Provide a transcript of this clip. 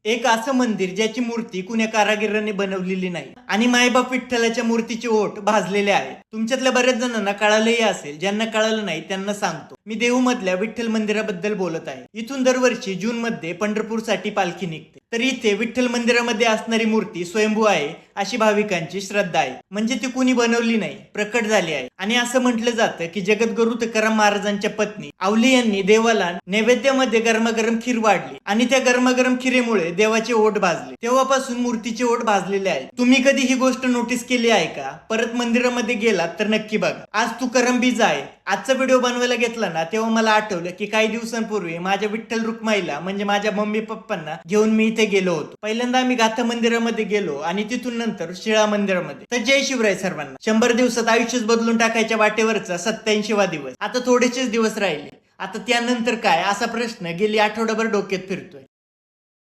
एक असं मंदिर ज्याची मूर्ती कुण्या कारागिराने बनवलेली नाही आणि मायबाप विठ्ठलाच्या मूर्तीचे ओठ भाजलेले आहेत. तुमच्यातल्या बऱ्याच जणांना कळालंही असेल, ज्यांना कळालं नाही त्यांना सांगतो. मी देहूमधल्या विठ्ठल मंदिराबद्दल बोलत आहे. इथून दरवर्षी जून मध्ये पंढरपूरसाठी पालखी निघते. तर इथे विठ्ठल मंदिरामध्ये असणारी मूर्ती स्वयंभू आहे अशी भाविकांची श्रद्धा आहे. म्हणजे ती कुणी बनवली नाही, प्रकट झाली आहे. आणि असं म्हटलं जातं की जगद्गुरु तुकाराम महाराजांच्या पत्नी आवली यांनी देवाला नैवेद्यामध्ये गरमागरम खीर वाढली आणि त्या गरमागरम खिरेमुळे देवाचे ओठ भाजले. तेव्हापासून मूर्तीचे ओठ भाजलेले आहेत. तुम्ही कधी ही गोष्ट नोटीस केली आहे का? परत मंदिरामध्ये गेलात तर नक्की बघा. आज तुकाराम बीज आहे. आजचा व्हिडिओ बनवायला घेतला ना, तेव्हा मला आठवलं की काही दिवसांपूर्वी माझ्या विठ्ठल रुक्माईला म्हणजे माझ्या मम्मी पप्पांना घेऊन मी इथे गेलो होतो. पहिल्यांदा आम्ही गाथा मंदिरामध्ये गेलो आणि तिथून नंतर शिळा मंदिरामध्ये. तर जय शिवराय सर्वांना. 100 दिवसात आयुष्यच बदलून टाकायच्या वाटेवरचा 87वा दिवस. आता थोडेसेच दिवस राहिले. आता त्यानंतर काय, असा प्रश्न गेली आठवडाभर डोक्यात फिरतोय.